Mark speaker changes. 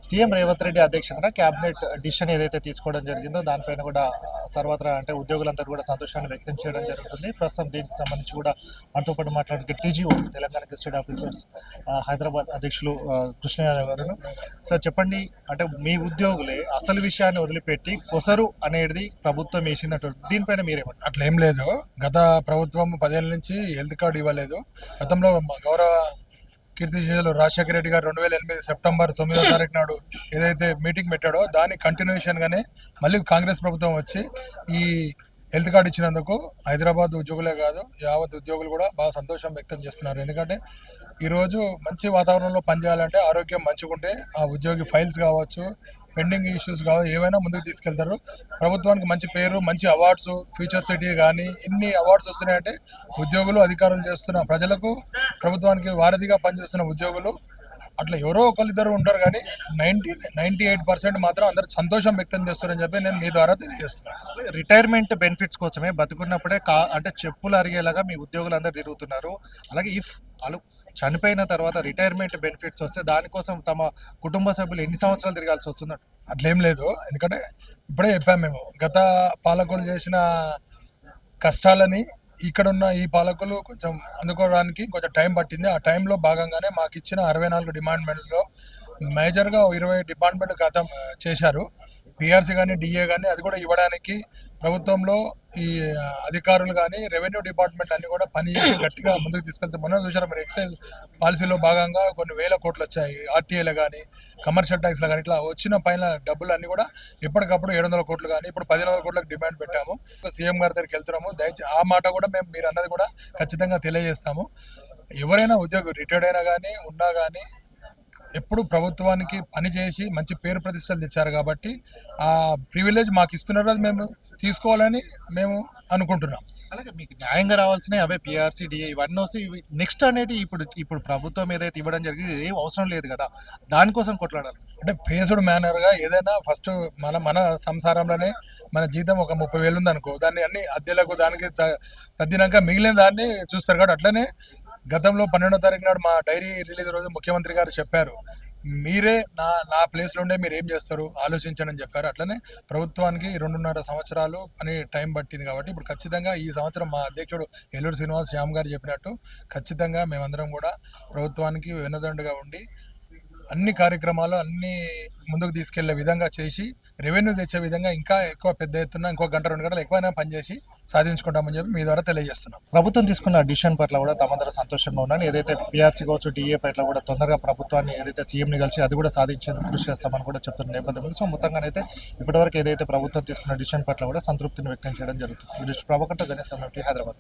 Speaker 1: CM Revanth Reddy అధ్యక్షతన cabinet decision ఏదైతే తీసుకోవడం జరిగిందో దానిపైన కూడా సర్వత్రా అంటే ఉద్యోగులంతా కూడా సంతోషాన్ని వ్యక్తం చేయడం జరుగుతుంది. ప్రస్తుతం దీనికి సంబంధించి కూడా మనతో పాటు మాట్లాడే టీజీఓ తెలంగాణ గెస్టెడ్ ఆఫీసర్స్ హైదరాబాద్ అధ్యక్షులు కృష్ణ యాదవ్ గారు. సార్ చెప్పండి, అంటే మీ ఉద్యోగులే అసలు విషయాన్ని వదిలిపెట్టి కొసరు అనేది ప్రభుత్వం వేసిందంటారు, దీనిపైన మీరేమంటారు?
Speaker 2: అట్లా ఏం లేదు. గత ప్రభుత్వం 10 ఏళ్ళ నుంచి హెల్త్ కార్డు ఇవ్వలేదు. గతంలో గౌరవ కీర్తిశేషులు రాజశేఖర రెడ్డి గారు 2008 సెప్టెంబర్ 9వ తారీఖు నాడు ఏదైతే మీటింగ్ పెట్టాడో దాని కంటిన్యూషన్ గానే మళ్ళీ కాంగ్రెస్ ప్రభుత్వం వచ్చి ఈ హెల్త్ కార్డు ఇచ్చినందుకు హైదరాబాద్ ఉద్యోగులే కాదు యావత్ ఉద్యోగులు కూడా బాగా సంతోషం వ్యక్తం చేస్తున్నారు. ఎందుకంటే ఈరోజు మంచి వాతావరణంలో పనిచేయాలంటే ఆరోగ్యం మంచిగా ఉంటే ఆ ఉద్యోగి ఫైల్స్ కావచ్చు, పెండింగ్ ఇష్యూస్ కావచ్చు, ఏవైనా ముందుకు తీసుకెళ్తారు. ప్రభుత్వానికి మంచి పేరు, మంచి అవార్డ్స్, ఫ్యూచర్ సిటీ కానీ ఇన్ని అవార్డ్స్ వస్తున్నాయంటే ఉద్యోగులు, అధికారులు చేస్తున్న ప్రజలకు ప్రభుత్వానికి వారధిగా పనిచేస్తున్న ఉద్యోగులు అట్లా ఎవరో ఒకరిద్దరు ఉంటారు కానీ 98% మాత్రం అందరు సంతోషం వ్యక్తం చేస్తారని చెప్పి నేను మీ ద్వారా తెలియజేస్తున్నాను.
Speaker 1: రిటైర్మెంట్ బెనిఫిట్స్ కోసమే బతుకున్నప్పుడే అంటే చెప్పులు అరిగేలాగా మీ ఉద్యోగులందరూ తిరుగుతున్నారు. అలాగే వాళ్ళు చనిపోయిన తర్వాత రిటైర్మెంట్ బెనిఫిట్స్ వస్తే దానికోసం తమ కుటుంబ సభ్యులు ఎన్ని సంవత్సరాలు తిరగాల్సి వస్తున్నట్టు?
Speaker 2: అట్లేం లేదు. ఎందుకంటే ఇప్పుడే చెప్పాము, మేము గత పాలకులు చేసిన కష్టాలని ఇక్కడున్న ఈ పాలకులు కొంచెం అందుకోవడానికి కొంచెం టైం పట్టింది. ఆ టైంలో భాగంగానే మాకు ఇచ్చిన 64 డిపార్ట్మెంట్లో మేజర్గా 20 డిపార్ట్మెంట్ గతం చేశారు. పిఆర్సీ కానీ డిఏ కానీ అది కూడా ఇవ్వడానికి ప్రభుత్వంలో ఈ అధికారులు కానీ రెవెన్యూ డిపార్ట్మెంట్ అన్ని కూడా పని చేసి గట్టిగా ముందుకు తీసుకెళ్తే మొన్న చూసారు మరి ఎక్సైజ్ పాలసీలో భాగంగా కొన్ని వేల కోట్లు వచ్చాయి. ఆర్టీఏలు కానీ కమర్షియల్ ట్యాక్స్లు కానీ ఇట్లా వచ్చిన పైన డబ్బులు అన్ని కూడా ఎప్పటికప్పుడు 700 కోట్లు కానీ ఇప్పుడు 1,000 కోట్లకు డిమాండ్ పెట్టాము. సీఎం గారి దగ్గరికి వెళ్తున్నాము. దయచేసి ఆ మాట కూడా మేము మీరు అన్నది కూడా ఖచ్చితంగా తెలియజేస్తాము. ఎవరైనా ఉద్యోగి రిటైర్డ్ అయినా కానీ ఉన్నా కానీ ఎప్పుడు ప్రభుత్వానికి పనిచేసి మంచి పేరు ప్రతిష్టలు తెచ్చారు కాబట్టి ఆ ప్రివిలేజ్ మాకు ఇస్తున్నారు, అది మేము తీసుకోవాలని మేము అనుకుంటున్నాం.
Speaker 1: అలాగే మీకు న్యాయంగా రావాల్సిన అవే పిఆర్సీ డిఏ ఇవన్నీ వస్తే నెక్స్ట్ అనేది ఇప్పుడు ప్రభుత్వం ఏదైతే ఇవ్వడం జరిగింది ఏం అవసరం లేదు కదా, దానికోసం కొట్లాడాలి.
Speaker 2: అంటే పేసుడు మేనర్గా ఏదైనా ఫస్ట్ మన సంసారంలోనే మన జీతం ఒక 30,000 ఉందనుకో, దాన్ని అన్ని అద్దెలకు దానికి తగ్గినాక మిగిలిన దాన్ని చూస్తారు కాబట్టి అట్లనే గతంలో 12వ తారీఖు నాడు మా డైరీ రిలీజ్ రోజు ముఖ్యమంత్రి గారు చెప్పారు, మీరే నా ప్లేస్లో ఉండే మీరు ఏం చేస్తారు ఆలోచించండి అని చెప్పారు. అట్లనే ప్రభుత్వానికి 2.5 సంవత్సరాలు పని టైం పట్టింది కాబట్టి ఇప్పుడు ఖచ్చితంగా ఈ సంవత్సరం మా అధ్యక్షుడు ఏలూరు శ్రీనివాస్ శ్యామ్ గారు చెప్పినట్టు ఖచ్చితంగా మేమందరం కూడా ప్రభుత్వానికి వెన్నుదండుగా ఉండి అన్ని కార్యక్రమాలు అన్ని ముందుకు తీసుకెళ్లే విధంగా చేసి రెవెన్యూ తెచ్చే విధంగా ఇంకా ఎక్కువ పెద్ద ఎత్తున ఇంకో 1-2 గంటలు ఎక్కువైనా పనిచేసి సాధించుకుంటామని చెప్పి మీ ద్వారా తెలియజేస్తున్నాం.
Speaker 1: ప్రభుత్వం తీసుకున్న డిసిషన్ పట్ల కూడా తమందరూ సంతోషంగా ఉన్నాను. ఏదైతే పిఆర్సీ కావచ్చు డిఏ పట్ల కూడా తొందరగా ప్రభుత్వాన్ని ఏదైతే సీఎంని కలిసి అది కూడా సాధించేందుకు కృషి చేస్తామని కూడా చెప్తున్న నేపథ్యంలో సో మొత్తంగానైతే ఇప్పటివరకు ఏదైతే ప్రభుత్వం తీసుకున్న డిసిషన్ పట్ల కూడా సంతృప్తిని వ్యక్తం చేయడం జరుగుతుంది. ప్రభాకర్ గణేష్ హైదరాబాద్.